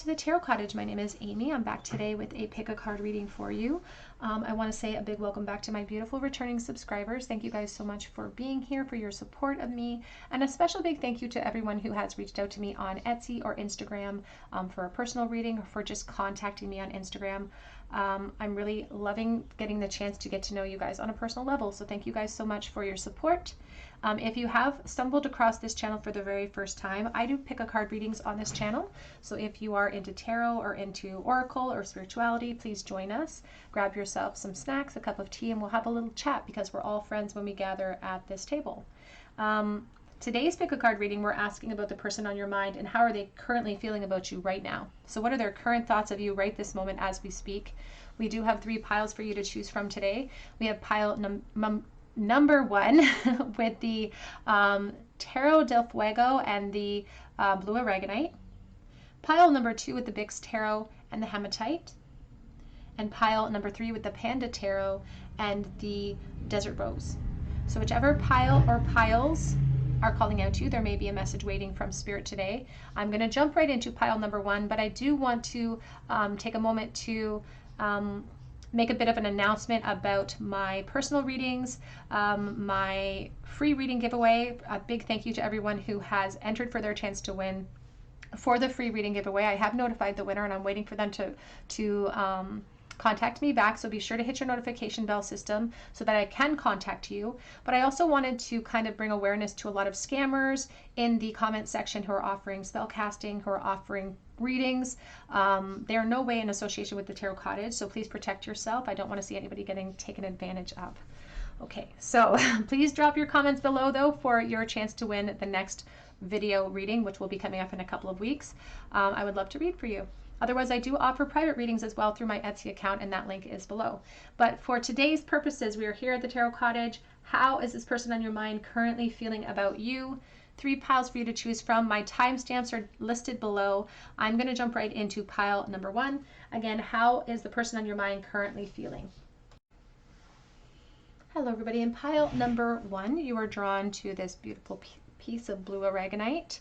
the Tarot Cottage. My name is Amy. I'm back today with a pick a card reading for you. I want to say a big welcome back to my beautiful returning subscribers. Thank you guys so much for being here, for your support of me, and a special big thank you to everyone who has reached out to me on Etsy or Instagram for a personal reading, or for just contacting me on Instagram. I'm really loving getting the chance to get to know you guys on a personal level, so thank you guys so much for your support. If you have stumbled across this channel for the very first time, I do pick a card readings on this channel. So if you are into tarot or into oracle or spirituality, please join us. Grab yourself some snacks, a cup of tea, and we'll have a little chat because we're all friends when we gather at this table. Today's pick a card reading, we're asking about the person on your mind and how are they currently feeling about you right now. So what are their current thoughts of you right this moment as we speak? We do have 3 piles for you to choose from today. We have pile number 1 with the Tarot del Fuego and the Blue Aragonite. Pile number 2 with the Bix Tarot and the Hematite. And pile number 3 with the Panda Tarot and the Desert Rose. So whichever pile or piles are calling out to you, there may be a message waiting from Spirit today. I'm going to jump right into pile number 1, but I do want to take a moment to make a bit of an announcement about my personal readings, my free reading giveaway. A big thank you to everyone who has entered for their chance to win for the free reading giveaway. I have notified the winner and I'm waiting for them to contact me back, so be sure to hit your notification bell system so that I can contact you. But I also wanted to kind of bring awareness to a lot of scammers in the comment section who are offering spell casting, who are offering readings. They are no way in association with the Tarot Cottage, so please protect yourself. I don't want to see anybody getting taken advantage of. Okay, so please drop your comments below though for your chance to win the next video reading, which will be coming up in a couple of weeks. I would love to read for you. Otherwise, I do offer private readings as well through my Etsy account, and that link is below. But for today's purposes, we are here at the Tarot Cottage. How is this person on your mind currently feeling about you? 3 piles for you to choose from. My timestamps are listed below. I'm going to jump right into pile number 1. Again, how is the person on your mind currently feeling? Hello, everybody. In pile number 1, you are drawn to this beautiful piece of Blue Aragonite.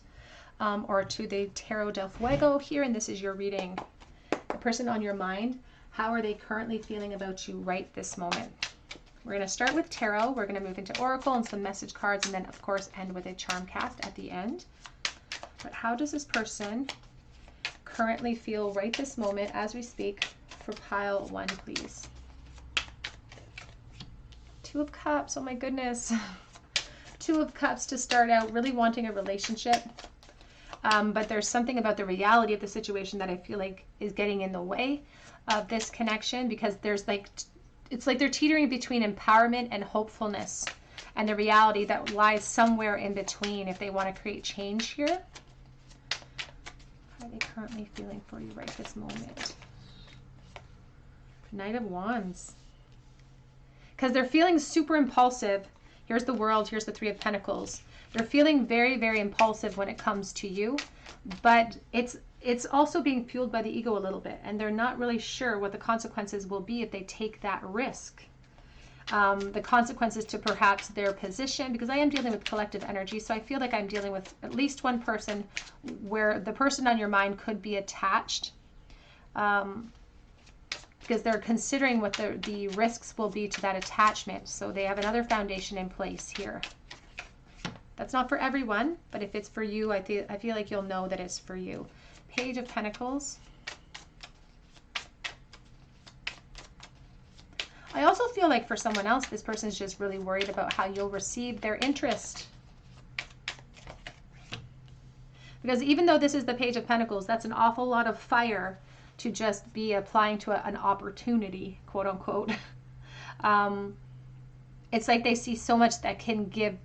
Or to the Tarot del Fuego here, and this is your reading. The person on your mind, how are they currently feeling about you right this moment? We're going to start with tarot, we're going to move into oracle and some message cards, and then of course end with a charm cast at the end. But how does this person currently feel right this moment as we speak for pile 1, please? 2 of Cups, oh my goodness. 2 of Cups to start out, really wanting a relationship. But there's something about the reality of the situation that I feel like is getting in the way of this connection, because there's it's like they're teetering between empowerment and hopefulness, and the reality that lies somewhere in between if they want to create change here. How are they currently feeling for you right this moment? Knight of Wands. Because they're feeling super impulsive. Here's the World, here's the 3 of Pentacles. They're feeling very, very impulsive when it comes to you, but it's also being fueled by the ego a little bit, and they're not really sure what the consequences will be if they take that risk. The consequences to perhaps their position, because I am dealing with collective energy, so I feel like I'm dealing with at least one person where the person on your mind could be attached, because they're considering what the risks will be to that attachment. So they have another foundation in place here. That's not for everyone, but if it's for you, I feel like you'll know that it's for you. Page of Pentacles. I also feel like for someone else, this person's just really worried about how you'll receive their interest. Because even though this is the Page of Pentacles, that's an awful lot of fire to just be applying to an opportunity, quote unquote. It's like they see so much that can give,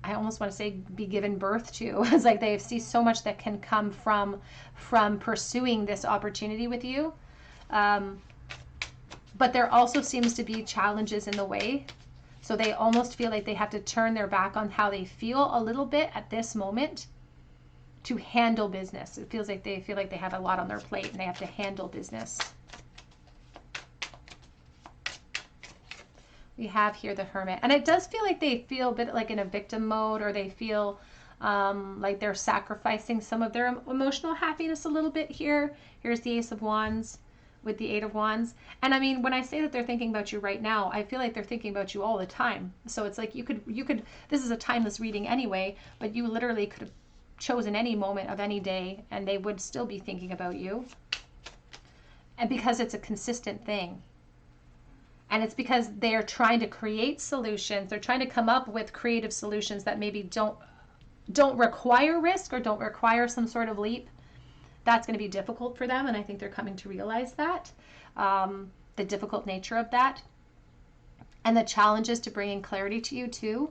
I almost want to say be given birth to. It's like they see so much that can come from pursuing this opportunity with you. But there also seems to be challenges in the way. So they almost feel like they have to turn their back on how they feel a little bit at this moment to handle business. It feels like they feel like they have a lot on their plate and they have to handle business. We have here the Hermit, and it does feel like they feel a bit like in a victim mode, or they feel like they're sacrificing some of their emotional happiness a little bit here. Here's the Ace of Wands with the Eight of Wands. And I mean, when I say that they're thinking about you right now, I feel like they're thinking about you all the time. So it's like you could, this is a timeless reading anyway, but you literally could have chosen any moment of any day and they would still be thinking about you. And because it's a consistent thing. And it's because they're trying to create solutions. They're trying to come up with creative solutions that maybe don't require risk or don't require some sort of leap. That's going to be difficult for them, and I think they're coming to realize that, the difficult nature of that, and the challenges to bringing clarity to you too,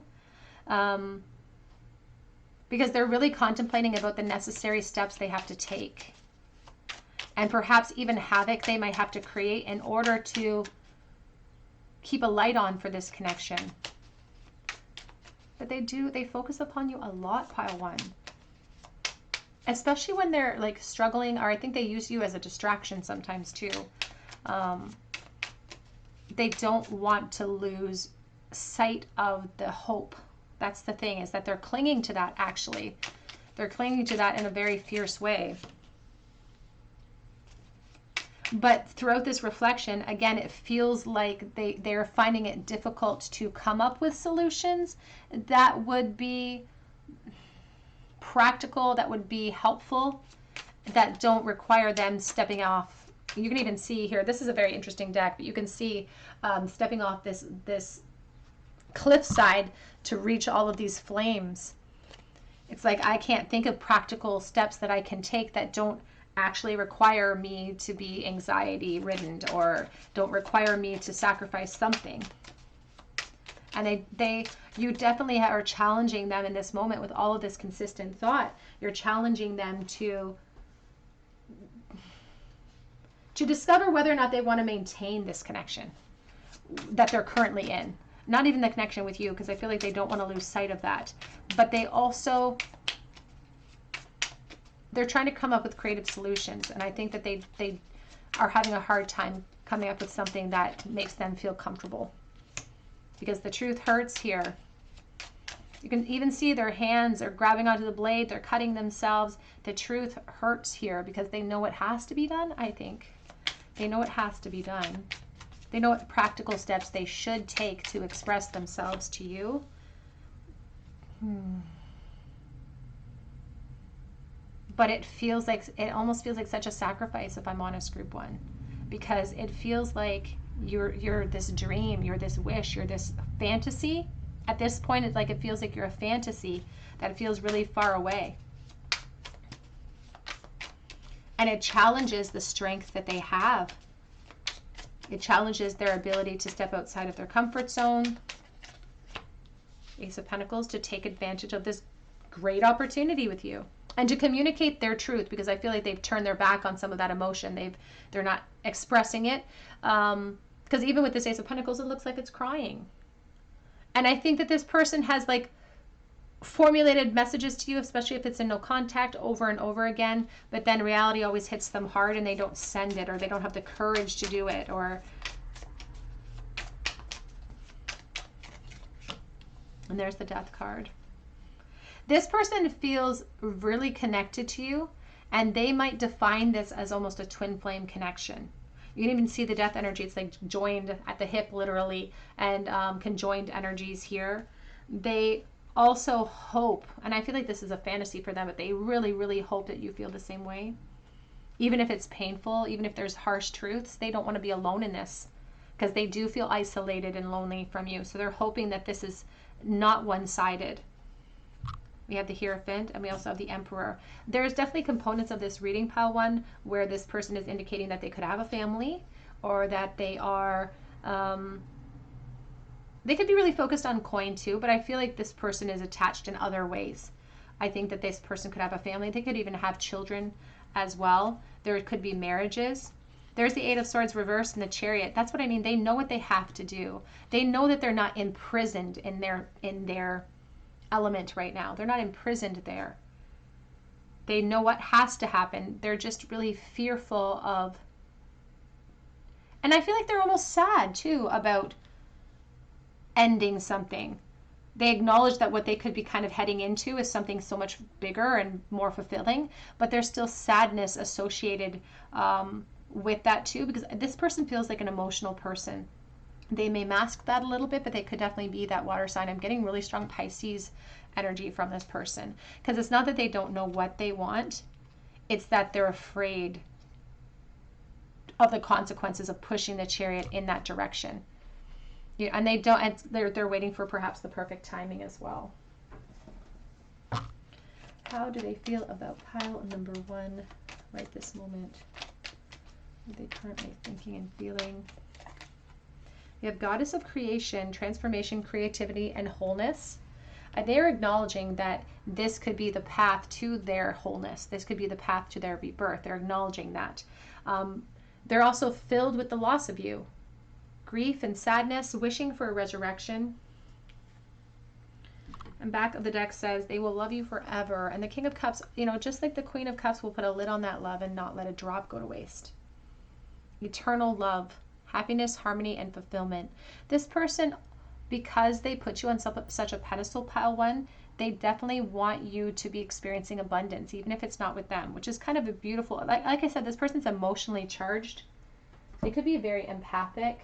because they're really contemplating about the necessary steps they have to take, and perhaps even havoc they might have to create in order to keep a light on for this connection. But they focus upon you a lot, pile one. Especially when they're like struggling, or I think they use you as a distraction sometimes too. They don't want to lose sight of the hope. That's the thing, is that they're clinging to that actually. They're clinging to that in a very fierce way. But throughout this reflection, again, it feels like they're finding it difficult to come up with solutions that would be practical, that would be helpful, that don't require them stepping off. You can even see here, this is a very interesting deck, but you can see stepping off this cliffside to reach all of these flames. It's like I can't think of practical steps that I can take that don't actually require me to be anxiety ridden or don't require me to sacrifice something. And you definitely are challenging them in this moment with all of this consistent thought. You're challenging them to discover whether or not they want to maintain this connection that they're currently in. Not even the connection with you, because I feel like they don't want to lose sight of that. But they're trying to come up with creative solutions. And I think that they are having a hard time coming up with something that makes them feel comfortable. Because the truth hurts here. You can even see their hands are grabbing onto the blade. They're cutting themselves. The truth hurts here because they know it has to be done, I think. They know it has to be done. They know what practical steps they should take to express themselves to you. But it almost feels like such a sacrifice, if I'm honest, group one. Because it feels like you're this dream, you're this wish, you're this fantasy. At this point, it's like it feels like you're a fantasy that feels really far away. And it challenges the strength that they have. It challenges their ability to step outside of their comfort zone. Ace of Pentacles, to take advantage of this great opportunity with you. And to communicate their truth, because I feel like they've turned their back on some of that emotion. They're not expressing it. Because even with this Ace of Pentacles, it looks like it's crying. And I think that this person has like formulated messages to you, especially if it's in no contact, over and over again. But then reality always hits them hard and they don't send it, or they don't have the courage to do it, or... And there's the Death card. This person feels really connected to you, and they might define this as almost a twin flame connection. You can even see the Death energy. It's like joined at the hip, literally, and conjoined energies here. They also hope, and I feel like this is a fantasy for them, but they really, really hope that you feel the same way. Even if it's painful, even if there's harsh truths, they don't want to be alone in this, because they do feel isolated and lonely from you. So they're hoping that this is not one-sided. We have the Hierophant, and we also have the Emperor. There's definitely components of this reading, pile one, where this person is indicating that they could have a family, or that they are, they could be really focused on coin too, but I feel like this person is attached in other ways. I think that this person could have a family. They could even have children as well. There could be marriages. There's the Eight of Swords reversed and the Chariot. That's what I mean. They know what they have to do. They know that they're not imprisoned in their element right now. They're not imprisoned there. They know what has to happen. They're just really fearful of, and I feel like they're almost sad too about ending something. they acknowledge that what they could be kind of heading into is something so much bigger and more fulfilling, but there's still sadness associated with that too, because this person feels like an emotional person. They may mask that a little bit, but they could definitely be that water sign. I'm getting really strong Pisces energy from this person, because it's not that they don't know what they want, it's that they're afraid of the consequences of pushing the chariot in that direction. Yeah, and they don't, and they're waiting for perhaps the perfect timing as well. How do they feel about pile number 1 right this moment? What are they currently thinking and feeling? We have Goddess of Creation, Transformation, Creativity, and Wholeness. They're acknowledging that this could be the path to their wholeness. This could be the path to their rebirth. They're acknowledging that. They're also filled with the loss of you. Grief and sadness, wishing for a resurrection. And back of the deck says they will love you forever. And the King of Cups, you know, just like the Queen of Cups will put a lid on that love and not let a drop go to waste. Eternal love, happiness, harmony, and fulfillment. This person, because they put you on such a pedestal, pile 1, they definitely want you to be experiencing abundance, even if it's not with them, which is kind of a beautiful, like I said, this person's emotionally charged. They could be very empathic.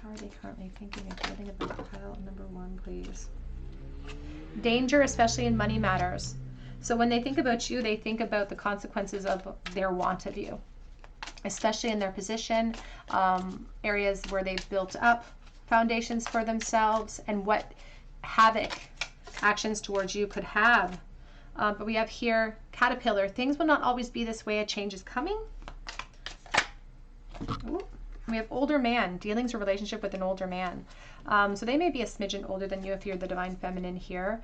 How are they currently thinking and feeling about pile number 1, please? Danger, especially in money matters. So when they think about you, they think about the consequences of their want of you, especially in their position, areas where they've built up foundations for themselves, and what havoc actions towards you could have. But we have here Caterpillar. Things will not always be this way. A change is coming. Ooh. We have older man, dealings or relationship with an older man. So they may be a smidgen older than you if you're the divine feminine here.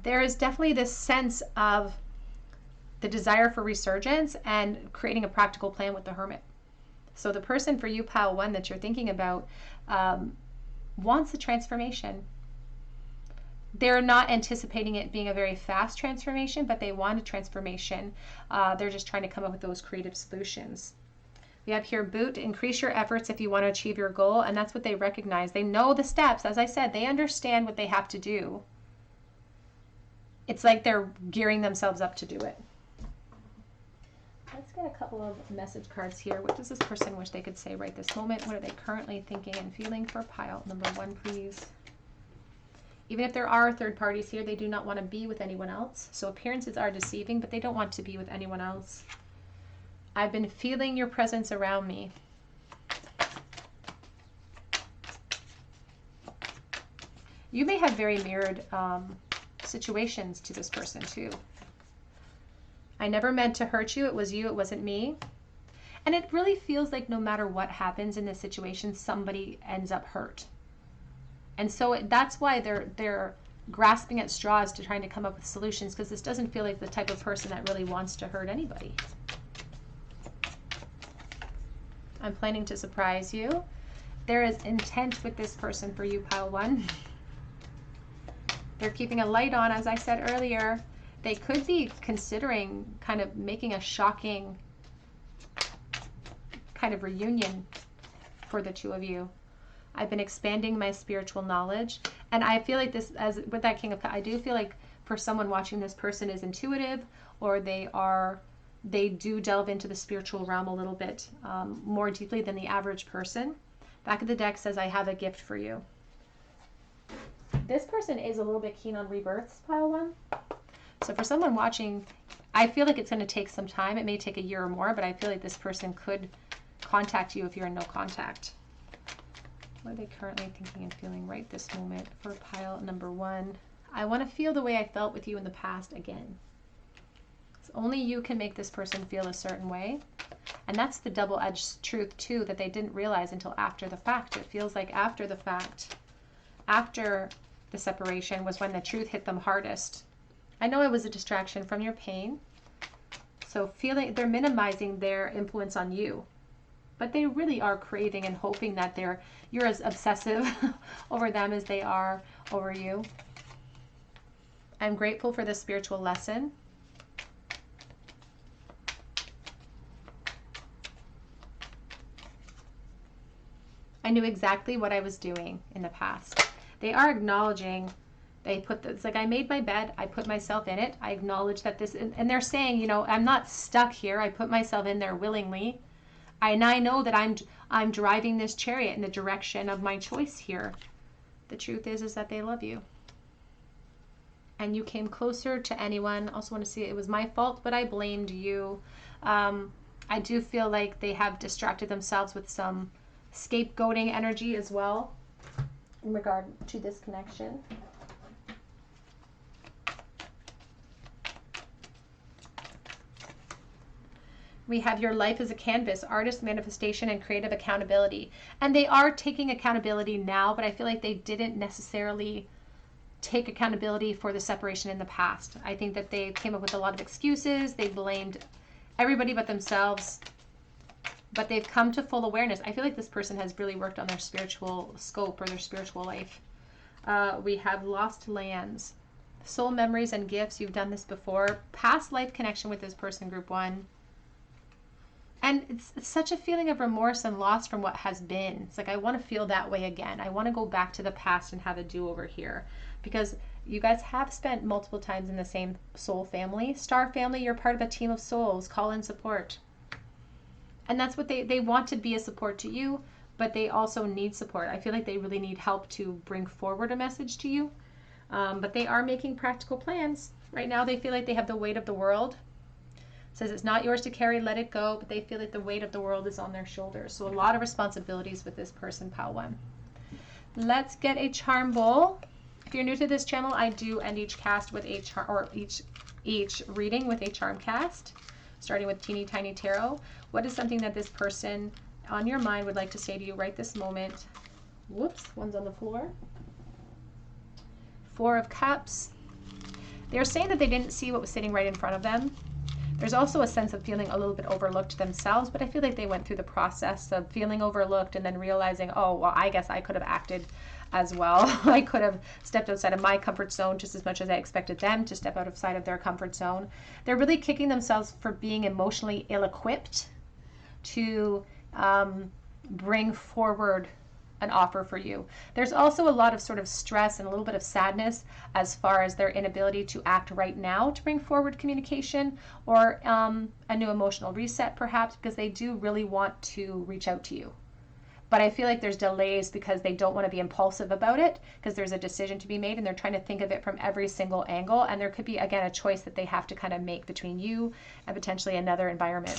There is definitely this sense of the desire for resurgence and creating a practical plan with the Hermit. So the person for you, pile 1, that you're thinking about wants a transformation. They're not anticipating it being a very fast transformation, but they want a transformation. They're just trying to come up with those creative solutions. We have here Boot, increase your efforts if you want to achieve your goal, and that's what they recognize. They know the steps. As I said, they understand what they have to do. It's like they're gearing themselves up to do it. Let's get a couple of message cards here. What does this person wish they could say right this moment? What are they currently thinking and feeling for pile number 1, please? Even if there are third parties here, they do not want to be with anyone else. So appearances are deceiving, but they don't want to be with anyone else. I've been feeling your presence around me. You may have very mirrored situations to this person too. I never meant to hurt you. It was you. It wasn't me. And it really feels like no matter what happens in this situation, somebody ends up hurt. And so that's why they're grasping at straws to trying to come up with solutions, because this doesn't feel like the type of person that really wants to hurt anybody. I'm planning to surprise you. There is intent with this person for you, pile 1. They're keeping a light on, as I said earlier. They could be considering kind of making a shocking kind of reunion for the two of you. I've been expanding my spiritual knowledge, and I feel like this, as with that King of Cups, I do feel like for someone watching, this person is intuitive, or they do delve into the spiritual realm a little bit more deeply than the average person. Back of the deck says, I have a gift for you. This person is a little bit keen on rebirths, pile 1. So for someone watching, I feel like it's going to take some time. It may take a year or more, but I feel like this person could contact you if you're in no contact. What are they currently thinking and feeling right this moment for pile number 1? I want to feel the way I felt with you in the past again. So only you can make this person feel a certain way. And that's the double-edged truth too, that they didn't realize until after the fact. It feels like after the fact, after the separation, was when the truth hit them hardest. I know it was a distraction from your pain. So feeling they're minimizing their influence on you, but they really are craving and hoping that you're as obsessive over them as they are over you. I'm grateful for this spiritual lesson. I knew exactly what I was doing in the past. They are acknowledging, they put this, like, I made my bed, I put myself in it, I acknowledge that this, and they're saying, you know, I'm not stuck here, I put myself in there willingly. And I know that I'm driving this chariot in the direction of my choice here. The truth is that they love you. And you came closer to anyone. Also want to see, it was my fault, but I blamed you. I do feel like they have distracted themselves with some scapegoating energy as well in regard to this connection. We have your life as a canvas, artist, manifestation, and creative accountability. And they are taking accountability now, but I feel like they didn't necessarily take accountability for the separation in the past. I think that they came up with a lot of excuses. They blamed everybody but themselves. But they've come to full awareness. I feel like this person has really worked on their spiritual scope or their spiritual life. We have lost lands, soul memories and gifts. You've done this before. Past life connection with this person, group 1. And it's such a feeling of remorse and loss from what has been. It's like, I want to feel that way again. I want to go back to the past and have a do-over here. Because you guys have spent multiple times in the same soul family. Star family, you're part of a team of souls. Call in support. And that's what they want to be a support to you, but they also need support. I feel like they really need help to bring forward a message to you. But they are making practical plans. Right now they feel like they have the weight of the world. Says it's not yours to carry, let it go, but they feel like the weight of the world is on their shoulders. So a lot of responsibilities with this person, pile 1. Let's get a charm bowl. If you're new to this channel, I do end each cast with a charm, or each reading with a charm cast, starting with Teeny Tiny Tarot. What is something that this person on your mind would like to say to you right this moment? Whoops, one's on the floor. 4 of Cups. They're saying that they didn't see what was sitting right in front of them. There's also a sense of feeling a little bit overlooked themselves, but I feel like they went through the process of feeling overlooked and then realizing, oh, well, I guess I could have acted as well. I could have stepped outside of my comfort zone just as much as I expected them to step outside of their comfort zone. They're really kicking themselves for being emotionally ill-equipped to bring forward an offer for you. There's also a lot of sort of stress and a little bit of sadness as far as their inability to act right now to bring forward communication or a new emotional reset perhaps, because they do really want to reach out to you. But I feel like there's delays because they don't want to be impulsive about it, because there's a decision to be made and they're trying to think of it from every single angle. And there could be, again, a choice that they have to kind of make between you and potentially another environment.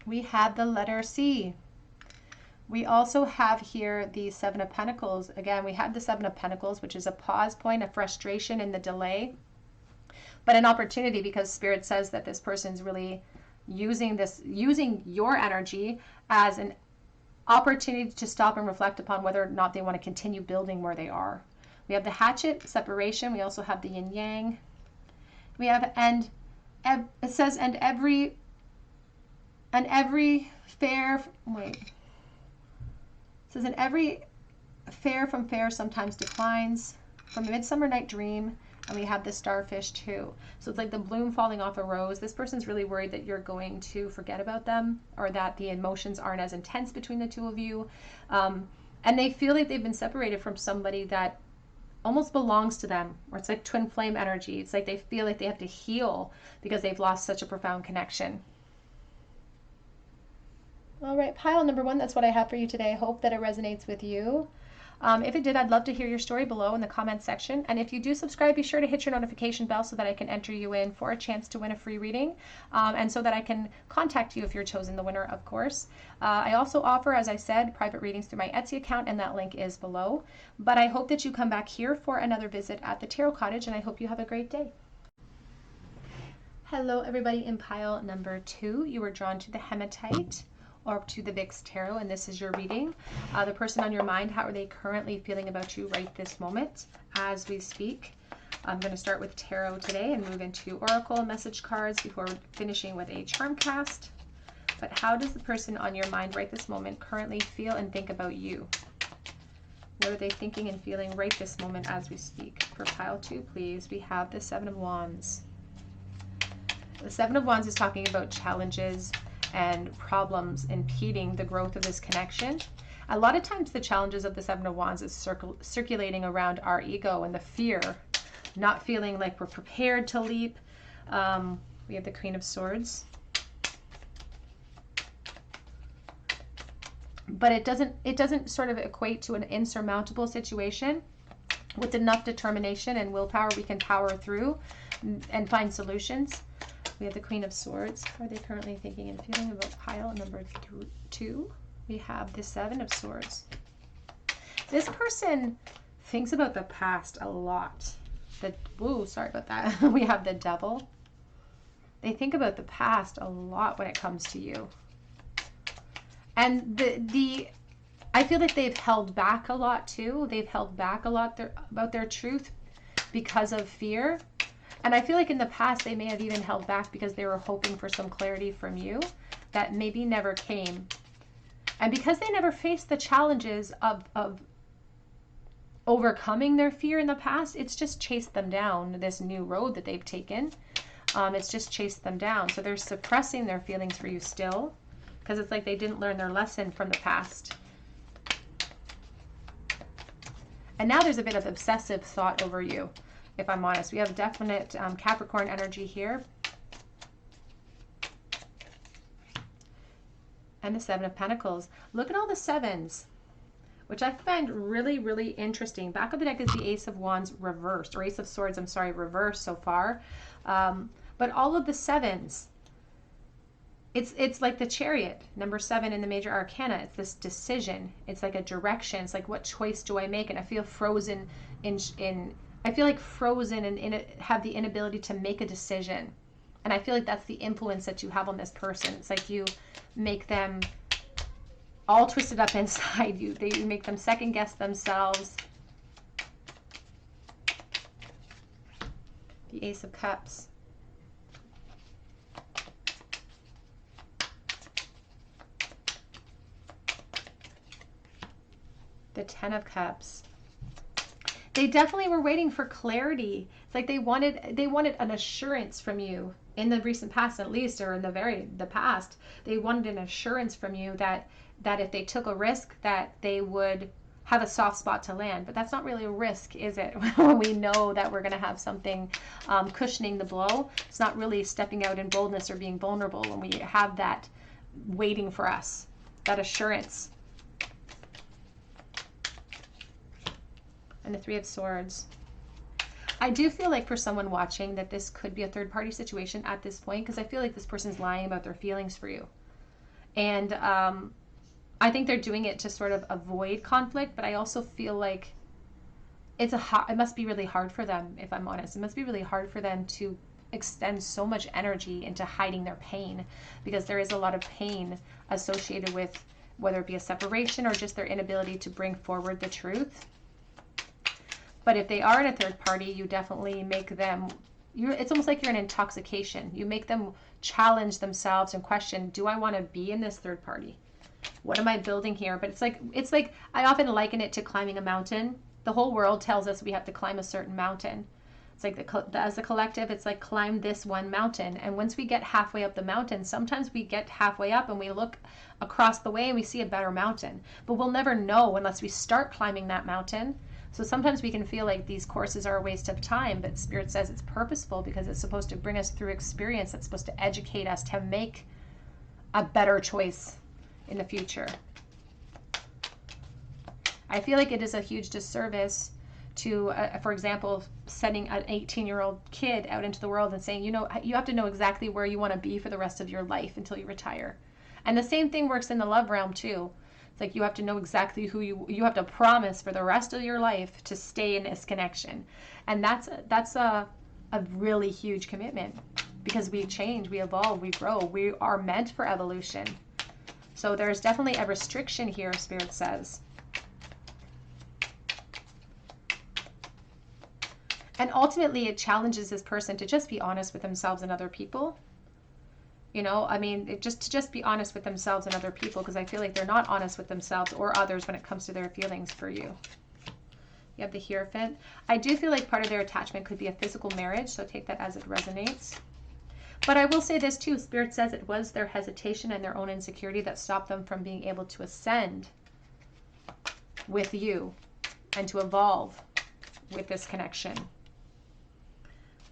We have the letter C. We also have here the 7 of Pentacles. Again, we have the 7 of Pentacles, which is a pause point, a frustration in the delay, but an opportunity, because Spirit says that this person's really using your energy as an opportunity to stop and reflect upon whether or not they want to continue building where they are. We have the Hatchet, separation. We also have the Yin Yang. We have, it says, and every fair, wait. It says, and every fair from fair sometimes declines, from a Midsummer Night Dream. And we have the Starfish too. So it's like the bloom falling off a rose. This person's really worried that you're going to forget about them, or that the emotions aren't as intense between the two of you. And they feel like they've been separated from somebody that almost belongs to them, or it's like twin flame energy. It's like they feel like they have to heal because they've lost such a profound connection. All right, pile number 1, that's what I have for you today. I hope that it resonates with you. If it did, I'd love to hear your story below in the comments section. And if you do subscribe, be sure to hit your notification bell so that I can enter you in for a chance to win a free reading, and so that I can contact you if you're chosen the winner, of course. I also offer, as I said, private readings through my Etsy account, and that link is below. But I hope that you come back here for another visit at the Tarot Cottage, and I hope you have a great day. Hello, everybody. In pile number 2, you were drawn to the Hematite, or to the Vix Tarot, and this is your reading. The person on your mind, how are they currently feeling about you right this moment as we speak? I'm going to start with Tarot today and move into Oracle message cards before finishing with a charm cast. But how does the person on your mind right this moment currently feel and think about you? What are they thinking and feeling right this moment as we speak? For pile 2, please, we have the 7 of Wands. The Seven of Wands is talking about challenges and problems impeding the growth of this connection. A lot of times the challenges of the Seven of Wands is circulating around our ego and the fear, not feeling like we're prepared to leap. We have the Queen of Swords. But it doesn't sort of equate to an insurmountable situation. With enough determination and willpower, we can power through and find solutions. We have the Queen of Swords. Are they currently thinking and feeling about pile number 2? We have the Seven of Swords. This person thinks about the past a lot. Sorry about that. We have the Devil. They think about the past a lot when it comes to you. And I feel like they've held back a lot too. They've held back a lot about their truth because of fear. And I feel like in the past they may have even held back because they were hoping for some clarity from you that maybe never came. And because they never faced the challenges of overcoming their fear in the past, it's just chased them down this new road that they've taken. It's just chased them down. So they're suppressing their feelings for you still because it's like they didn't learn their lesson from the past. And now there's a bit of obsessive thought over you, if I'm honest. We have definite Capricorn energy here. And the Seven of Pentacles. Look at all the sevens, which I find really, really interesting. Back of the deck is the Ace of Wands reversed, or Ace of Swords, I'm sorry, reversed so far. But all of the sevens, it's like the Chariot, number 7 in the major arcana. It's this decision. It's like a direction. It's like, what choice do I make? And I feel frozen I feel like frozen and have the inability to make a decision. And I feel like that's the influence that you have on this person. It's like you make them all twisted up inside you. You make them second guess themselves. The Ace of Cups. The Ten of Cups. They definitely were waiting for clarity. It's like they wanted an assurance from you in the recent past, at least, or in the past. They wanted an assurance from you that if they took a risk, that they would have a soft spot to land. But that's not really a risk, is it? When we know that we're going to have something cushioning the blow, it's not really stepping out in boldness or being vulnerable when we have that waiting for us, that assurance. And the Three of Swords. I do feel like for someone watching that this could be a third-party situation at this point, because I feel like this person's lying about their feelings for you. And I think they're doing it to sort of avoid conflict, but I also feel like it must be really hard for them, if I'm honest. It must be really hard for them to extend so much energy into hiding their pain, because there is a lot of pain associated with whether it be a separation or just their inability to bring forward the truth. But if they are in a third party, you definitely make them, it's almost like you're in intoxication. You make them challenge themselves and question, do I want to be in this third party? What am I building here? But it's like I often liken it to climbing a mountain. The whole world tells us we have to climb a certain mountain. It's like as a collective, it's like climb this one mountain. And once we get halfway up the mountain, sometimes we get halfway up and we look across the way and we see a better mountain. But we'll never know unless we start climbing that mountain. So sometimes we can feel like these courses are a waste of time, but Spirit says it's purposeful because it's supposed to bring us through experience. It's supposed to educate us to make a better choice in the future. I feel like it is a huge disservice to, for example, sending an 18-year-old kid out into the world and saying, you have to know exactly where you want to be for the rest of your life until you retire. And the same thing works in the love realm too. It's like you have to know exactly who you have to promise for the rest of your life to stay in this connection. And that's a really huge commitment, because we change, we evolve, we grow. We are meant for evolution. So there's definitely a restriction here, Spirit says. And ultimately it challenges this person to just be honest with themselves and other people. Just be honest with themselves and other people, because I feel like they're not honest with themselves or others when it comes to their feelings for you. You have the Hierophant. I do feel like part of their attachment could be a physical marriage, so take that as it resonates. But I will say this too, Spirit says it was their hesitation and their own insecurity that stopped them from being able to ascend with you and to evolve with this connection.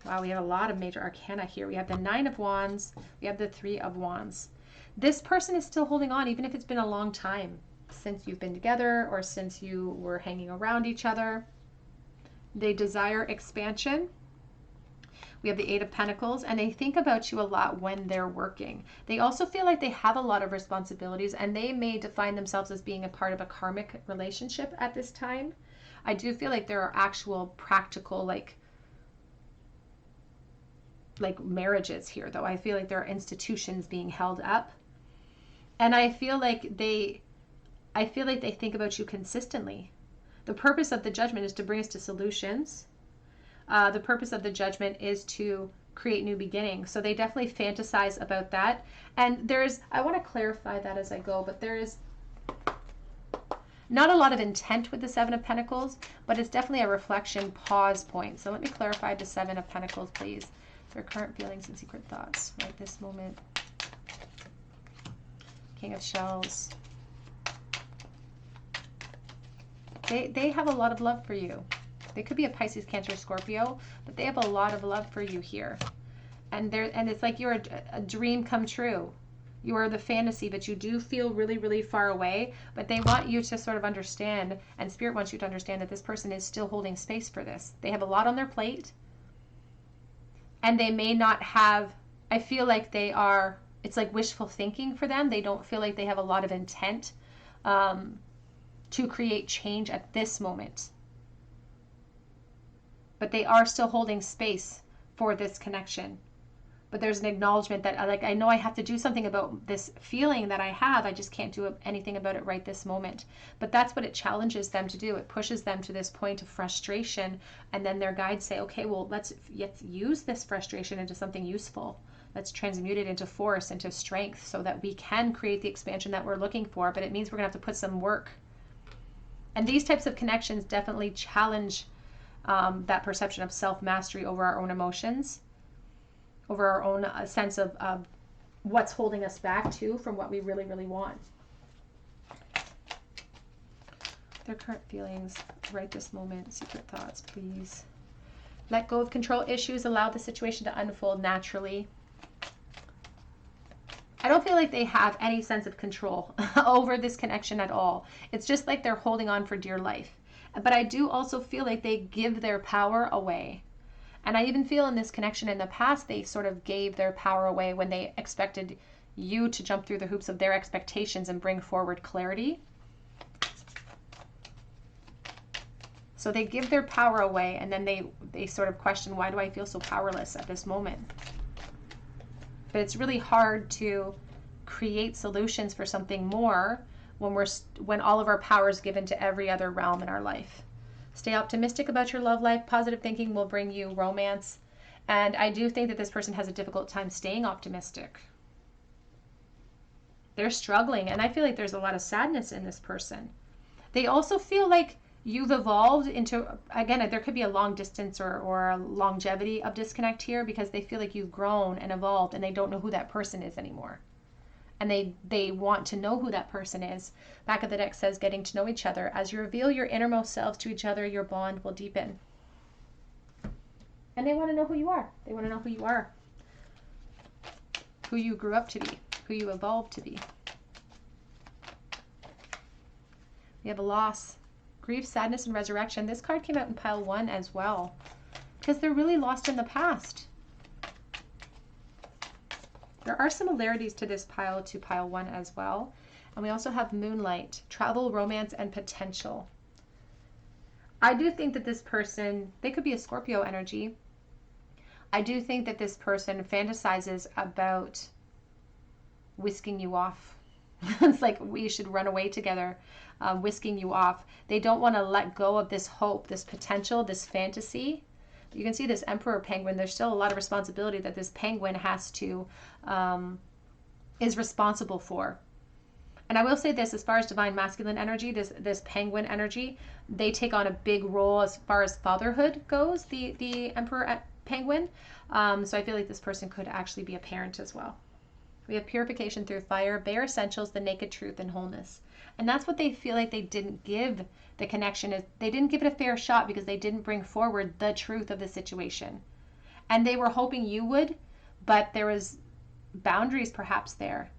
Wow, we have a lot of major arcana here. We have the Nine of Wands. We have the Three of Wands. This person is still holding on, even if it's been a long time since you've been together or since you were hanging around each other. They desire expansion. We have the Eight of Pentacles, and they think about you a lot when they're working. They also feel like they have a lot of responsibilities, and they may define themselves as being a part of a karmic relationship at this time. I do feel like there are actual practical, like marriages here, though. I feel like there are institutions being held up. And I feel like they think about you consistently. The purpose of the Judgment is to bring us to solutions. The purpose of the Judgment is to create new beginnings. So they definitely fantasize about that. And I want to clarify that as I go, but there is not a lot of intent with the Seven of Pentacles, but it's definitely a reflection pause point. So let me clarify the Seven of Pentacles, please. Their current feelings and secret thoughts right this moment. King of Shells. They have a lot of love for you. They could be a Pisces, Cancer, Scorpio, but they have a lot of love for you here. And it's like you're a dream come true. You are the fantasy, but you do feel really, really far away. But they want you to sort of understand, and Spirit wants you to understand that this person is still holding space for this. They have a lot on their plate. And they may not have, I feel like it's like wishful thinking for them. They don't feel like they have a lot of intent to create change at this moment. But they are still holding space for this connection. But there's an acknowledgement that I know I have to do something about this feeling that I have. I just can't do anything about it right this moment. But that's what it challenges them to do. It pushes them to this point of frustration. And then their guides say, okay, well, let's use this frustration into something useful. Let's transmute it into force, into strength, so that we can create the expansion that we're looking for. But it means we're going to have to put some work. And these types of connections definitely challenge that perception of self-mastery over our own emotions, over our own sense of what's holding us back too from what we really, really want. Their current feelings right this moment. Secret thoughts, please. Let go of control issues. Allow the situation to unfold naturally. I don't feel like they have any sense of control over this connection at all. It's just like they're holding on for dear life. But I do also feel like they give their power away. And I even feel in this connection in the past, they sort of gave their power away when they expected you to jump through the hoops of their expectations and bring forward clarity. So they give their power away, and then they sort of question, why do I feel so powerless at this moment? But it's really hard to create solutions for something more when all of our power is given to every other realm in our life. Stay optimistic about your love life. Positive thinking will bring you romance. And I do think that this person has a difficult time staying optimistic. They're struggling, and I feel like there's a lot of sadness in this person. They also feel like you've evolved into, again, there could be a long distance or a longevity of disconnect here, because they feel like you've grown and evolved and they don't know who that person is anymore. And they want to know who that person is. Back of the deck says, getting to know each other. As you reveal your innermost selves to each other, your bond will deepen. And they want to know who you are. They want to know who you are. Who you grew up to be. Who you evolved to be. We have a loss. Grief, sadness, and resurrection. This card came out in pile 1 as well, because they're really lost in the past. There are similarities to this pile to pile 1 as well. And we also have moonlight, travel, romance, and potential. I do think that this person, they could be a Scorpio energy. I do think that this person fantasizes about whisking you off. It's like, we should run away together, whisking you off. They don't want to let go of this hope, this potential, this fantasy. You can see this Emperor penguin. There's still a lot of responsibility that this penguin has to, is responsible for. And I will say this, as far as divine masculine energy, this penguin energy, they take on a big role as far as fatherhood goes, the Emperor penguin. So I feel like this person could actually be a parent as well. We have purification through fire, bare essentials, the naked truth, and wholeness. And that's what they feel like they didn't give the connection. They didn't give it a fair shot because they didn't bring forward the truth of the situation. And they were hoping you would, but there was boundaries perhaps there.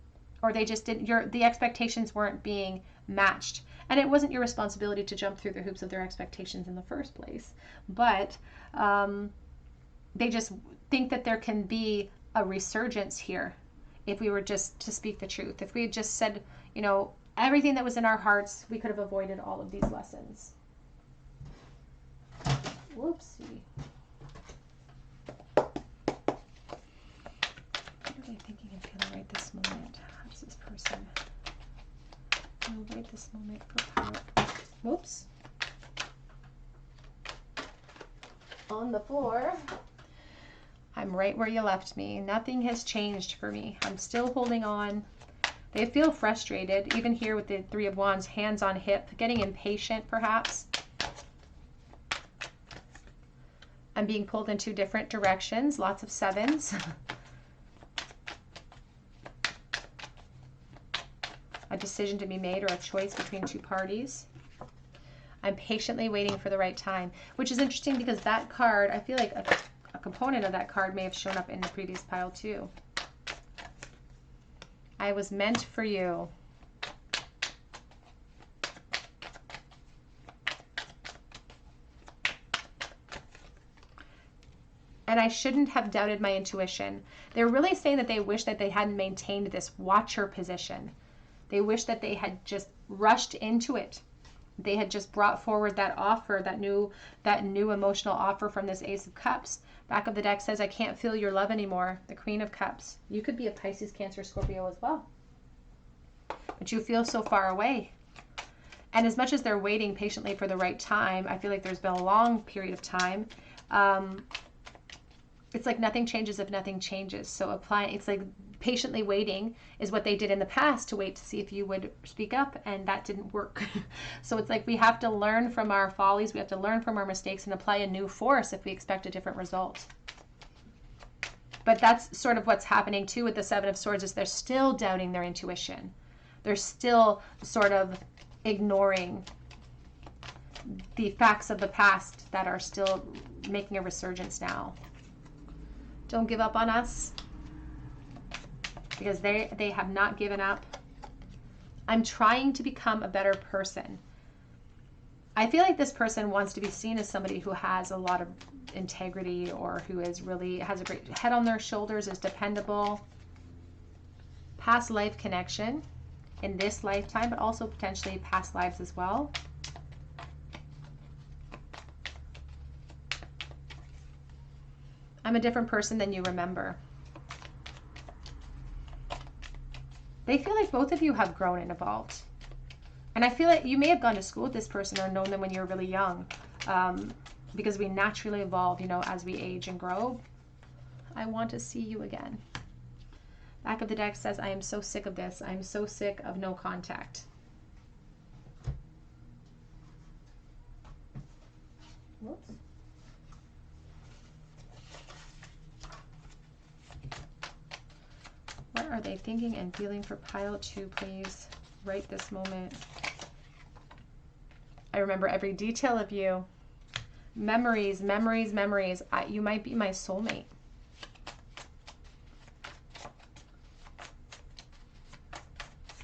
Or they just didn't, the expectations weren't being matched. And it wasn't your responsibility to jump through the hoops of their expectations in the first place. But they just think that there can be a resurgence here if we were just to speak the truth. If we had just said, you know, everything that was in our hearts, we could have avoided all of these lessons. Whoopsie. What are they thinking and feeling right this moment? How does this person feel right this moment for power? Whoops. On the floor. I'm right where you left me. Nothing has changed for me. I'm still holding on. They feel frustrated, even here with the Three of Wands, hands on hip, getting impatient perhaps. I'm being pulled in two different directions, lots of sevens. A decision to be made or a choice between two parties. I'm patiently waiting for the right time, which is interesting because that card, I feel like a component of that card may have shown up in the previous pile too. I was meant for you. And I shouldn't have doubted my intuition. They're really saying that they wish that they hadn't maintained this watcher position. They wish that they had just rushed into it. They had just brought forward that offer, that new emotional offer from this Ace of Cups. Back of the deck says, I can't feel your love anymore. The Queen of Cups. You could be a Pisces, Cancer, Scorpio as well. But you feel so far away. And as much as they're waiting patiently for the right time, I feel like there's been a long period of time. It's like nothing changes if nothing changes. So it's like patiently waiting is what they did in the past, to wait to see if you would speak up, and that didn't work. So it's like we have to learn from our follies, we have to learn from our mistakes and apply a new force if we expect a different result. But that's sort of what's happening too with the Seven of Swords, is they're still doubting their intuition. They're still sort of ignoring the facts of the past that are still making a resurgence now. Don't give up on us, because they have not given up. I'm trying to become a better person. I feel like this person wants to be seen as somebody who has a lot of integrity, or who is really has a great head on their shoulders, is dependable. Past life connection in this lifetime, but also potentially past lives as well. I'm a different person than you remember. They feel like both of you have grown and evolved. And I feel like you may have gone to school with this person or known them when you were really young, because we naturally evolve, you know, as we age and grow. I want to see you again. Back of the deck says, I am so sick of this. I am so sick of no contact. Whoops. What are they thinking and feeling for pile 2, please? Right this moment. I remember every detail of you. Memories, memories, memories. You might be my soulmate.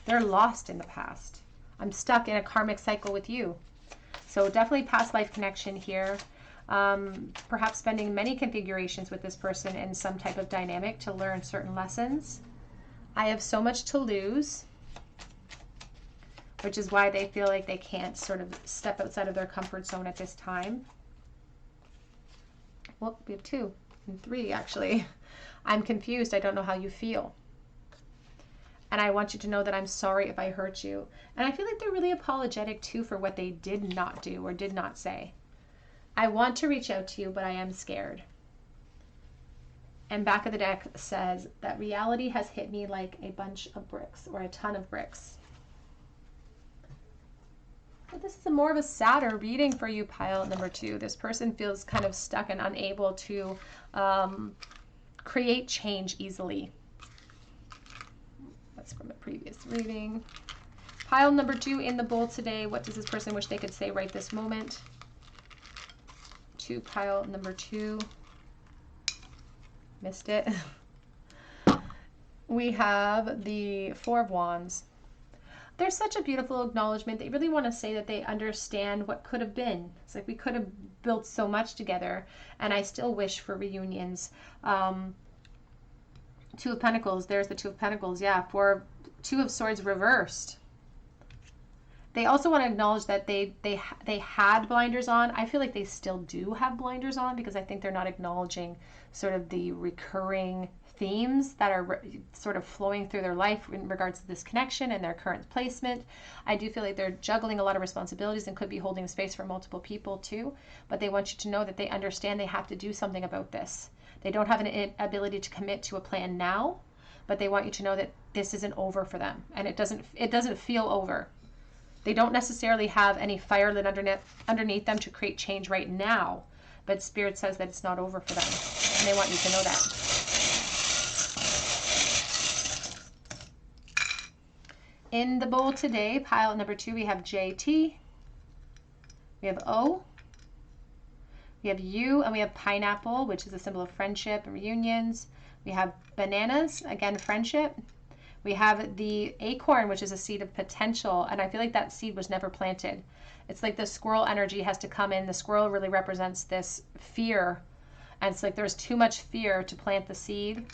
They're lost in the past. I'm stuck in a karmic cycle with you. So definitely past life connection here. Perhaps spending many configurations with this person in some type of dynamic to learn certain lessons. I have so much to lose, which is why they feel like they can't sort of step outside of their comfort zone at this time. Well, we have 2 and 3 actually. I'm confused. I don't know how you feel. And I want you to know that I'm sorry if I hurt you. And I feel like they're really apologetic too for what they did not do or did not say. I want to reach out to you, but I am scared. And back of the deck says that reality has hit me like a bunch of bricks, or a ton of bricks. But this is more of a sadder reading for you, pile number 2. This person feels kind of stuck and unable to create change easily. That's from a previous reading. Pile number 2 in the bowl today. What does this person wish they could say right this moment? To pile number 2. Missed it. We have the Four of Wands. There's such a beautiful acknowledgement. They really want to say that they understand what could have been. It's like we could have built so much together, and I still wish for reunions. Two of Pentacles. There's the Two of Pentacles. Yeah, Two of Swords reversed. They also want to acknowledge that they had blinders on. I feel like they still do have blinders on, because I think they're not acknowledging sort of the recurring themes that are sort of flowing through their life in regards to this connection and their current placement. I do feel like they're juggling a lot of responsibilities and could be holding space for multiple people too, but they want you to know that they understand they have to do something about this. They don't have an ability to commit to a plan now, but they want you to know that this isn't over for them, and it doesn't feel over. They don't necessarily have any fire lit underneath them to create change right now, but Spirit says that it's not over for them, and they want you to know that. In the bowl today, pile number 2, we have JT, we have O, we have U, and we have pineapple, which is a symbol of friendship and reunions. We have bananas, again, friendship. We have the acorn, which is a seed of potential, and I feel like that seed was never planted. It's like the squirrel energy has to come in. The squirrel really represents this fear, and it's like there's too much fear to plant the seed.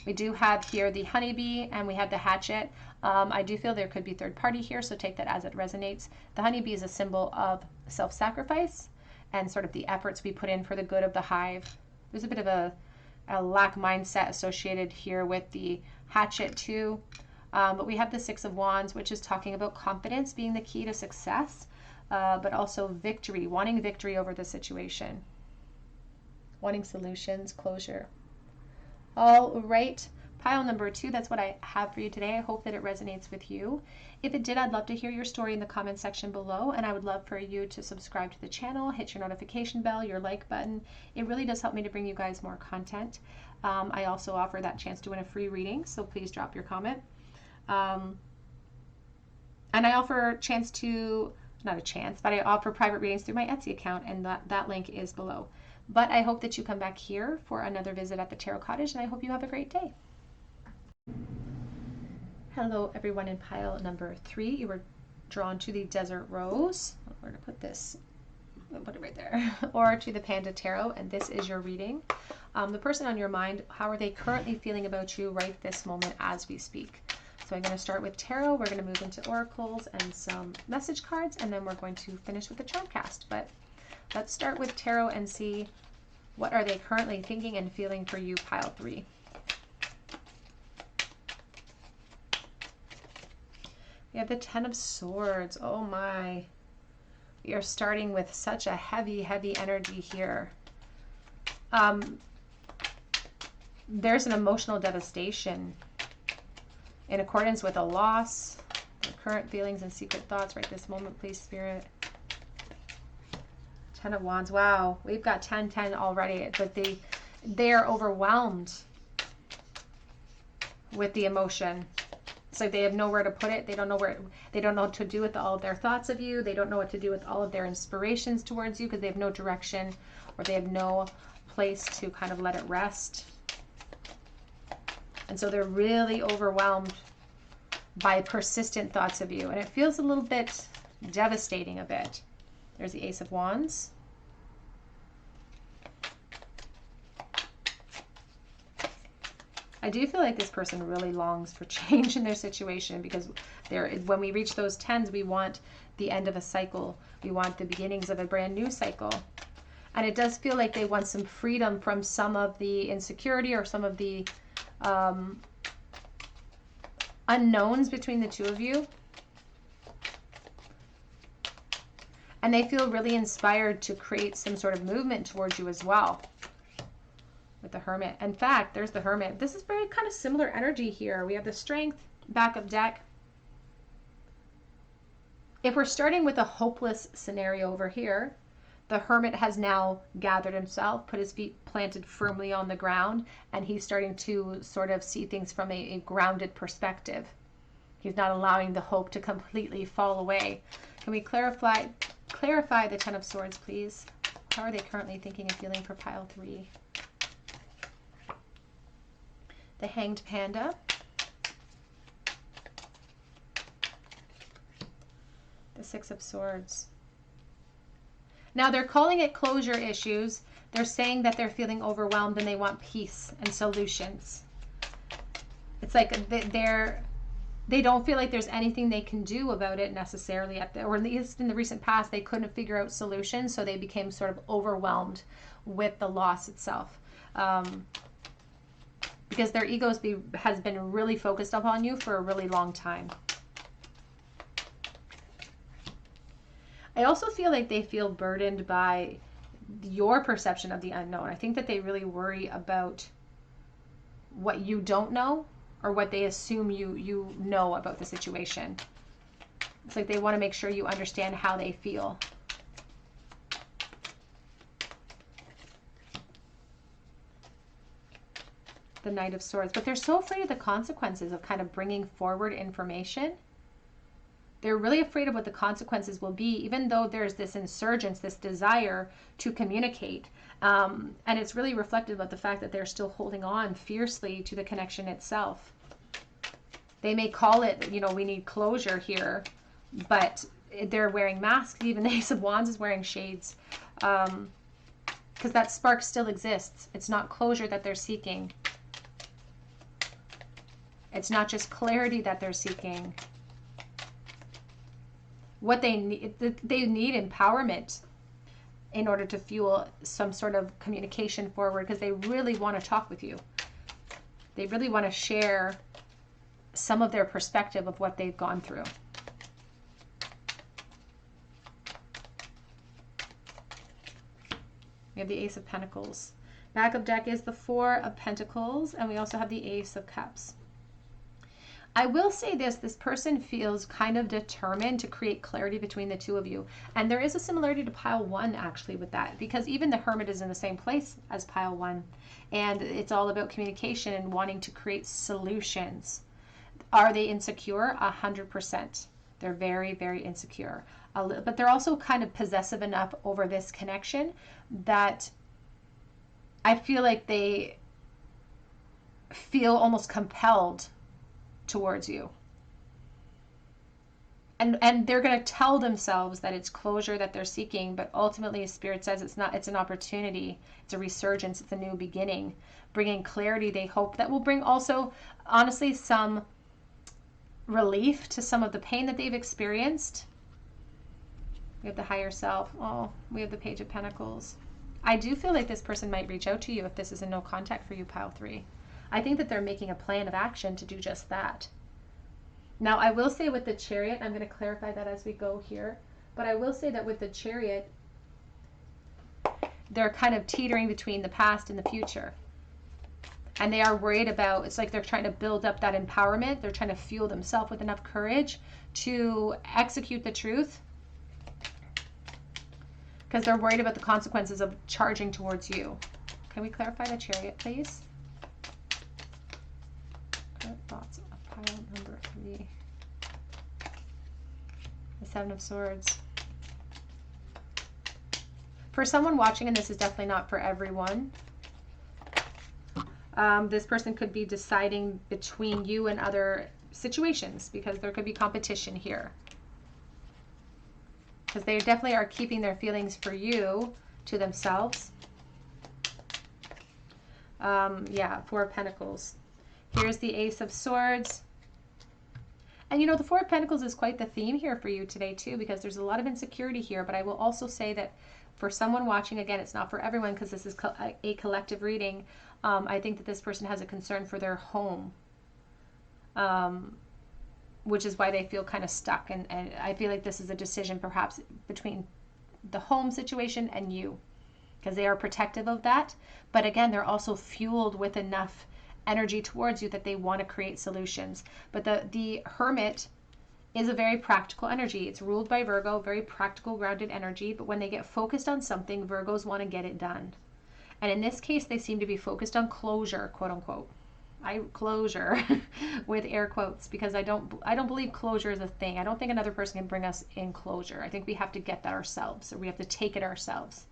We do have here the honeybee, and we have the hatchet. I do feel there could be third party here, so take that as it resonates. The honeybee is a symbol of self-sacrifice and sort of the efforts we put in for the good of the hive. There's a bit of a lack mindset associated here with the hatchet too. But we have the Six of Wands, which is talking about confidence being the key to success, but also victory, wanting victory over the situation, wanting solutions, closure. All right, pile number 2, that's what I have for you today. I hope that it resonates with you. If it did, I'd love to hear your story in the comment section below, and I would love for you to subscribe to the channel, hit your notification bell, your like button. It really does help me to bring you guys more content. I also offer that chance to win a free reading, so please drop your comment. And I offer I offer private readings through my Etsy account, and that link is below. But I hope that you come back here for another visit at the Tarot Cottage, and I hope you have a great day. Hello everyone in pile number 3. You were drawn to the Desert Rose. Where to put this? I'll put it right there. Or to the Panda Tarot, and this is your reading. The person on your mind, how are they currently feeling about you right this moment as we speak? So I'm going to start with tarot. We're going to move into oracles and some message cards, and then we're going to finish with the charm cast. But let's start with tarot and see what are they currently thinking and feeling for you, pile 3. We have the Ten of Swords. Oh my. We are starting with such a heavy, heavy energy here. There's an emotional devastation in accordance with a loss. The current feelings and secret thoughts right this moment, please, Spirit. Ten of Wands. Wow, we've got 10-10 already, but they are overwhelmed with the emotion. It's like they have nowhere to put it. They don't know what to do with all of their thoughts of you. They don't know what to do with all of their inspirations towards you, because they have no direction, or they have no place to kind of let it rest. And so they're really overwhelmed by persistent thoughts of you, and it feels a little bit devastating a bit. There's the Ace of Wands. I do feel like this person really longs for change in their situation, because when we reach those 10s, we want the end of a cycle. We want the beginnings of a brand new cycle. And it does feel like they want some freedom from some of the insecurity or some of the unknowns between the two of you. And they feel really inspired to create some sort of movement towards you as well. With the Hermit. In fact, there's the Hermit. This is very kind of similar energy here. We have the Strength, back of deck. If we're starting with a hopeless scenario over here, the hermit has now gathered himself, put his feet planted firmly on the ground, and he's starting to sort of see things from a grounded perspective. He's not allowing the hope to completely fall away. Can we clarify the Ten of Swords, please? How are they currently thinking and feeling for pile 3? The Hanged Panda. The Six of Swords. Now they're calling it closure issues. They're saying that they're feeling overwhelmed and they want peace and solutions. It's like they don't feel like there's anything they can do about it necessarily, or at least in the recent past, they couldn't figure out solutions, so they became sort of overwhelmed with the loss itself. Because their ego has been really focused upon you for a really long time. I also feel like they feel burdened by your perception of the unknown. I think that they really worry about what you don't know, or what they assume you know about the situation. It's like they want to make sure you understand how they feel. The Knight of Swords. But they're so afraid of the consequences of kind of bringing forward information. They're really afraid of what the consequences will be, even though there's this insurgence, this desire to communicate. And it's really reflective of the fact that they're still holding on fiercely to the connection itself. They may call it, you know, we need closure here, but they're wearing masks. Even the Ace of Wands is wearing shades, because that spark still exists. It's not closure that they're seeking. It's not just clarity that they're seeking. What they need empowerment in order to fuel some sort of communication forward, because they really want to talk with you. They really want to share some of their perspective of what they've gone through. We have the Ace of Pentacles. Backup deck is the Four of Pentacles, and we also have the Ace of Cups. I will say this person feels kind of determined to create clarity between the two of you. And there is a similarity to pile 1 actually with that, because even the Hermit is in the same place as pile 1. And it's all about communication and wanting to create solutions. Are they insecure? 100%. They're very, very insecure. But they're also kind of possessive enough over this connection that I feel like they feel almost compelled towards you. And they're going to tell themselves that it's closure that they're seeking, but ultimately Spirit says it's not. It's an opportunity. It's a resurgence. It's a new beginning. Bringing clarity, they hope that will bring also, honestly, some relief to some of the pain that they've experienced. We have the Higher Self. Oh, we have the Page of Pentacles. I do feel like this person might reach out to you if this is a no contact for you, pile 3. I think that they're making a plan of action to do just that. Now, I will say with the Chariot, I'm going to clarify that as we go here, but I will say that with the Chariot, they're kind of teetering between the past and the future. And they are worried about, it's like they're trying to build up that empowerment. They're trying to fuel themselves with enough courage to execute the truth, because they're worried about the consequences of charging towards you. Can we clarify the Chariot, please? Thoughts of pile number 3. The Seven of Swords. For someone watching, and this is definitely not for everyone, this person could be deciding between you and other situations, because there could be competition here. Because they definitely are keeping their feelings for you to themselves. Yeah, Four of Pentacles. Here's the Ace of Swords. And you know, the Four of Pentacles is quite the theme here for you today too, because there's a lot of insecurity here. But I will also say that for someone watching, again, it's not for everyone because this is a collective reading. I think that this person has a concern for their home, which is why they feel kind of stuck. And I feel like this is a decision perhaps between the home situation and you, because they are protective of that. But again, they're also fueled with enough energy towards you that they want to create solutions. But the Hermit is a very practical energy. It's ruled by Virgo, very practical, grounded energy. But when they get focused on something, Virgos want to get it done. And in this case, they seem to be focused on closure, quote unquote. Closure with air quotes, because I don't believe closure is a thing. I don't think another person can bring us in closure. I think we have to get that ourselves, or we have to take it ourselves.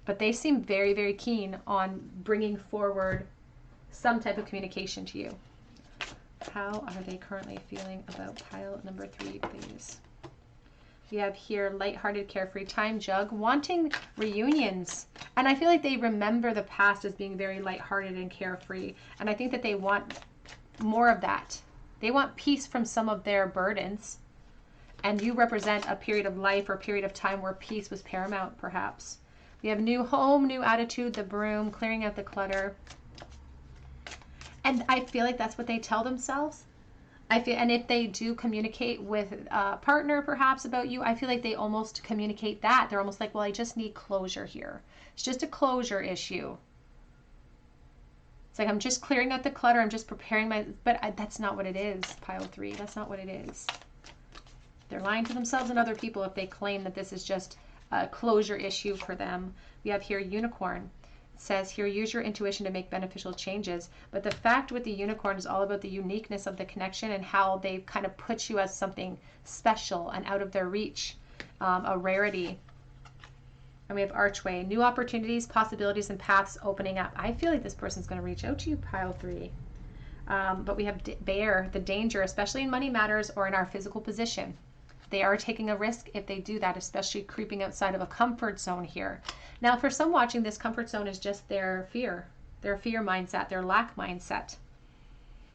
But they seem very, very keen on bringing forward some type of communication to you. How are they currently feeling about pile number 3, please? We have here lighthearted, carefree time, Jug, wanting reunions. And I feel like they remember the past as being very lighthearted and carefree. And I think that they want more of that. They want peace from some of their burdens. And you represent a period of life or a period of time where peace was paramount, perhaps. We have new home, new attitude, the broom, clearing out the clutter. And I feel like that's what they tell themselves. And if they do communicate with a partner perhaps about you, I feel like they almost communicate that. They're almost like, well, I just need closure here. It's just a closure issue. It's like, I'm just clearing out the clutter. I'm just preparing that's not what it is, pile 3. That's not what it is. They're lying to themselves and other people if they claim that this is just a closure issue for them. We have here unicorn. Says here, use your intuition to make beneficial changes. But the fact with the unicorn is all about the uniqueness of the connection and how they kind of put you as something special and out of their reach, a rarity. And we have archway, new opportunities, possibilities, and paths opening up. I feel like this person's going to reach out to you, pile 3. But we have bear, the danger, especially in money matters or in our physical position. They are taking a risk if they do that, especially creeping outside of a comfort zone here. Now, for some watching, this comfort zone is just their fear mindset, their lack mindset.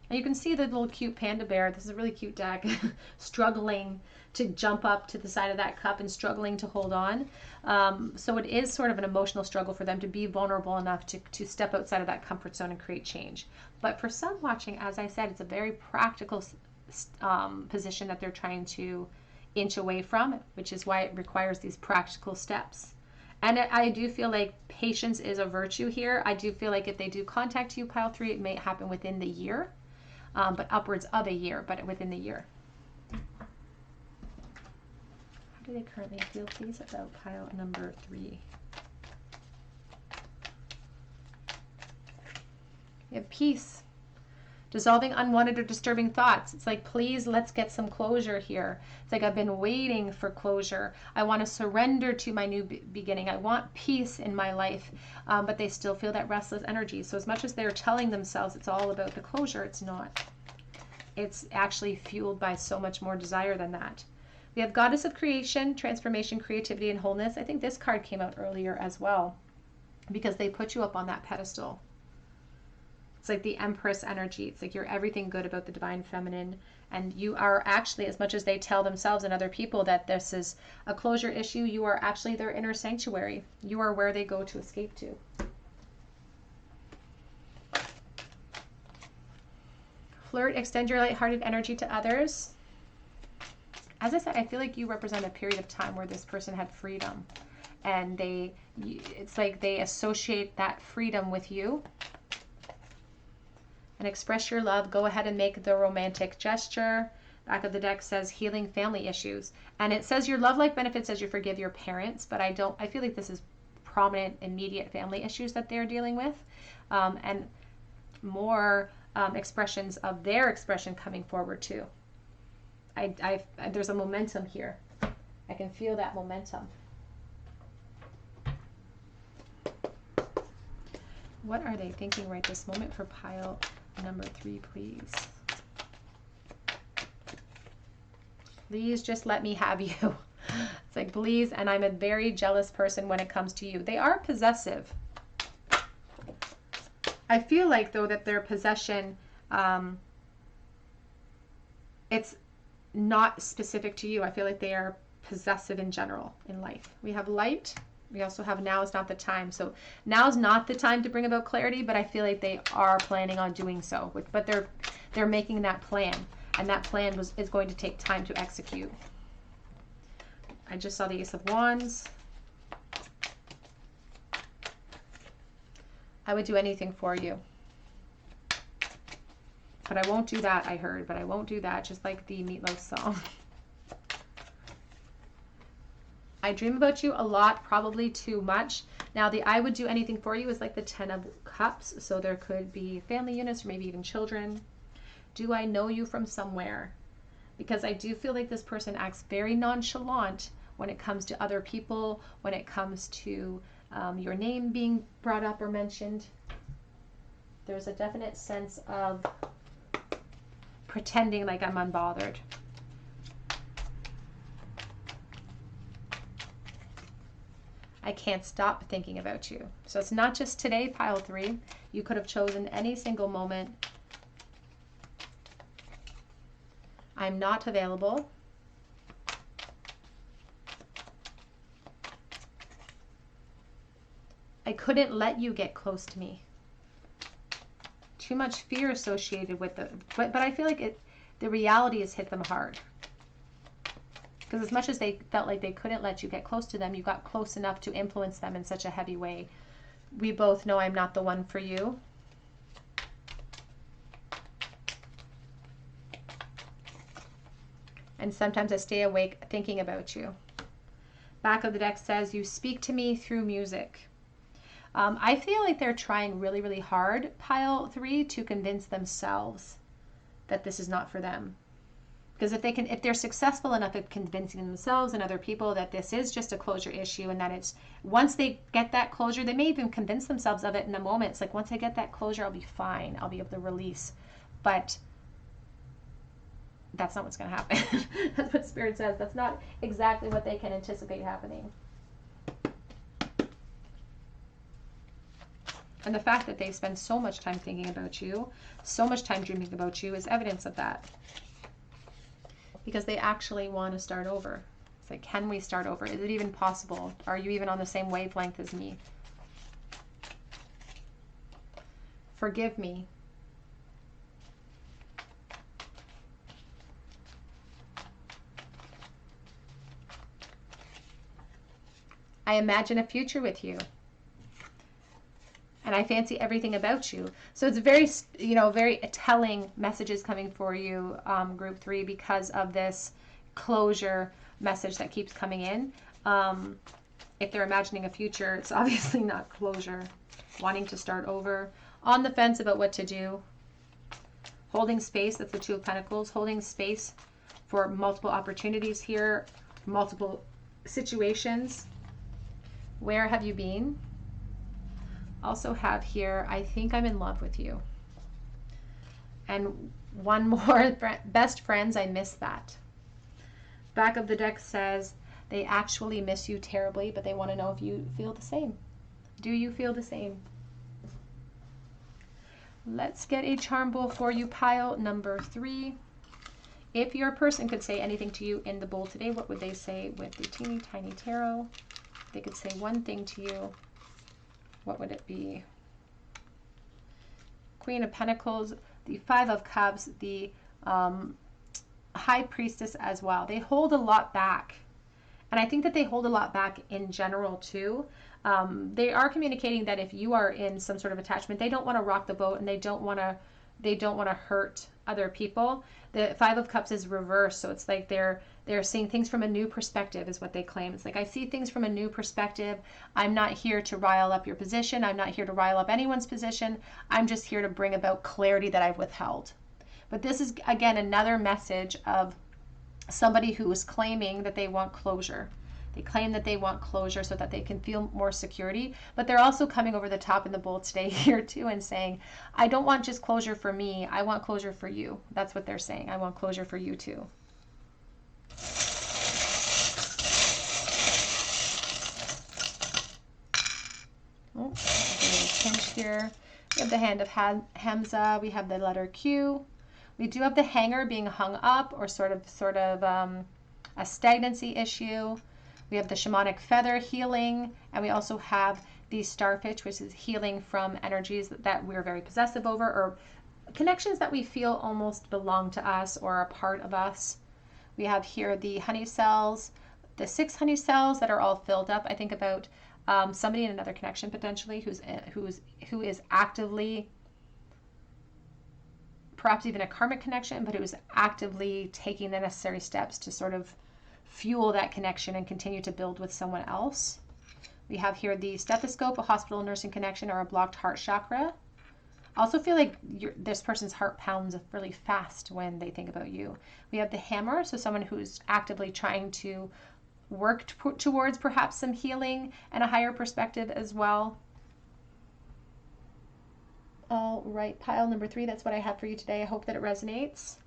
And you can see the little cute panda bear. This is a really cute deck, struggling to jump up to the side of that cup and struggling to hold on. So it is sort of an emotional struggle for them to be vulnerable enough to step outside of that comfort zone and create change. But for some watching, as I said, it's a very practical position that they're trying to inch away from, which is why it requires these practical steps. And I do feel like patience is a virtue here. I do feel like if they do contact you, pile 3, it may happen within the year, but upwards of a year, but within the year. How do they currently feel, please, about pile number 3? We have peace. Dissolving unwanted or disturbing thoughts. It's like, please, let's get some closure here. It's like, I've been waiting for closure. I want to surrender to my new beginning. I want peace in my life, but they still feel that restless energy. So as much as they're telling themselves it's all about the closure, it's not. It's actually fueled by so much more desire than that. We have Goddess of Creation, Transformation, Creativity, and Wholeness. I think this card came out earlier as well because they put you up on that pedestal. It's like the Empress energy. It's like you're everything good about the divine feminine. And you are actually, as much as they tell themselves and other people that this is a closure issue, you are actually their inner sanctuary. You are where they go to escape to. Flirt, extend your lighthearted energy to others. As I said, I feel like you represent a period of time where this person had freedom. And it's like they associate that freedom with you. And express your love. Go ahead and make the romantic gesture. Back of the deck says healing family issues. And it says your love life benefits as you forgive your parents, but I feel like this is prominent, immediate family issues that they're dealing with. And more expressions of their expression coming forward too. There's a momentum here. I can feel that momentum. What are they thinking right this moment for pile number 3, please? Please just let me have you. It's like, please, and I'm a very jealous person when it comes to you. They are possessive. I feel like, though, that their possession, it's not specific to you. I feel like they are possessive in general in life. We have light. We also have now is not the time. So now is not the time to bring about clarity, but I feel like they are planning on doing so. But they're making that plan, and that plan is going to take time to execute. I just saw the Ace of Wands. I would do anything for you. But I won't do that, I heard. But I won't do that, just like the Meatloaf song. I dream about you a lot, probably too much. Now, the I would do anything for you is like the 10 of Cups. So there could be family units or maybe even children. Do I know you from somewhere? Because I do feel like this person acts very nonchalant when it comes to other people, when it comes to your name being brought up or mentioned. There's a definite sense of pretending like I'm unbothered. I can't stop thinking about you. So it's not just today, pile 3. You could have chosen any single moment. I'm not available. I couldn't let you get close to me. Too much fear associated with it. But I feel like the reality has hit them hard. Because as much as they felt like they couldn't let you get close to them, you got close enough to influence them in such a heavy way. We both know I'm not the one for you. And sometimes I stay awake thinking about you. Back of the deck says, you speak to me through music. I feel like they're trying really, really hard, pile 3, to convince themselves that this is not for them. Because if they're successful enough at convincing themselves and other people that this is just a closure issue and that it's, once they get that closure, they may even convince themselves of it in a moment. It's like, once I get that closure, I'll be fine. I'll be able to release. But that's not what's going to happen. That's what Spirit says. That's not exactly what they can anticipate happening. And the fact that they spend so much time thinking about you, so much time dreaming about you, is evidence of that. Because they actually want to start over. It's like, can we start over? Is it even possible? Are you even on the same wavelength as me? Forgive me. I imagine a future with you. And I fancy everything about you. So it's very, very telling messages coming for you, group 3, because of this closure message that keeps coming in. If they're imagining a future, it's obviously not closure. Wanting to start over. On the fence about what to do. Holding space, that's the 2 of Pentacles. Holding space for multiple opportunities here. Multiple situations. Where have you been? Also have here, I think I'm in love with you. And one more, best friends, I miss that. Back of the deck says, they actually miss you terribly, but they want to know if you feel the same. Do you feel the same? Let's get a charm bowl for you, pile number 3. If your person could say anything to you in the bowl today, what would they say with the teeny tiny tarot? If they could say one thing to you, what would it be? Queen of Pentacles, the 5 of Cups, the High Priestess as well. They hold a lot back. And I think that they hold a lot back in general too. They are communicating that if you are in some sort of attachment, they don't want to rock the boat and they don't want to hurt other people. The 5 of Cups is reversed, so it's like they're seeing things from a new perspective is what they claim. It's like, I see things from a new perspective. I'm not here to rile up your position. I'm not here to rile up anyone's position. I'm just here to bring about clarity that I've withheld. But this is, again, another message of somebody who is claiming that they want closure. They claim that they want closure so that they can feel more security, but they're also coming over the top in the bowl today here too and saying, I don't want just closure for me. I want closure for you. That's what they're saying. I want closure for you too. Oh, a little pinch here. We have the hand of Hamza. We have the letter Q. We do have the hanger being hung up, or sort of a stagnancy issue. We have the shamanic feather healing, and we also have the starfish, which is healing from energies that we're very possessive over, or connections that we feel almost belong to us or are a part of us. We have here the honey cells, the 6 honey cells that are all filled up. I think about somebody in another connection potentially who is actively perhaps even a karmic connection, but who's actively taking the necessary steps to sort of fuel that connection and continue to build with someone else. We have here the stethoscope, a hospital nursing connection, or a blocked heart chakra. I also feel like this person's heart pounds really fast when they think about you. We have the hammer, so someone who's actively trying to work towards perhaps some healing and a higher perspective as well. All right, pile number 3, that's what I have for you today. I hope that it resonates.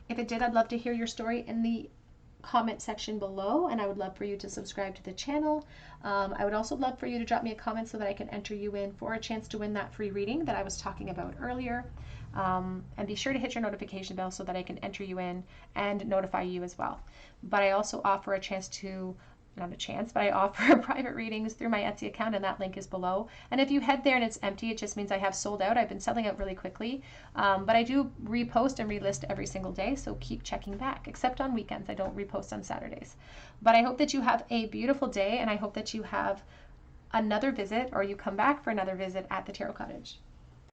If it did, I'd love to hear your story in the comment section below, and I would love for you to subscribe to the channel. I would also love for you to drop me a comment so that I can enter you in for a chance to win that free reading that I was talking about earlier. And be sure to hit your notification bell so that I can enter you in and notify you as well. But I also offer a chance to, not a chance, but I offer private readings through my Etsy account, and that link is below. And if you head there and it's empty, it just means I have sold out. I've been selling out really quickly, but I do repost and relist every single day, so keep checking back, except on weekends. I don't repost on Saturdays. But I hope that you have a beautiful day, and I hope that you have another visit, or you come back for another visit at the Tarot Cottage.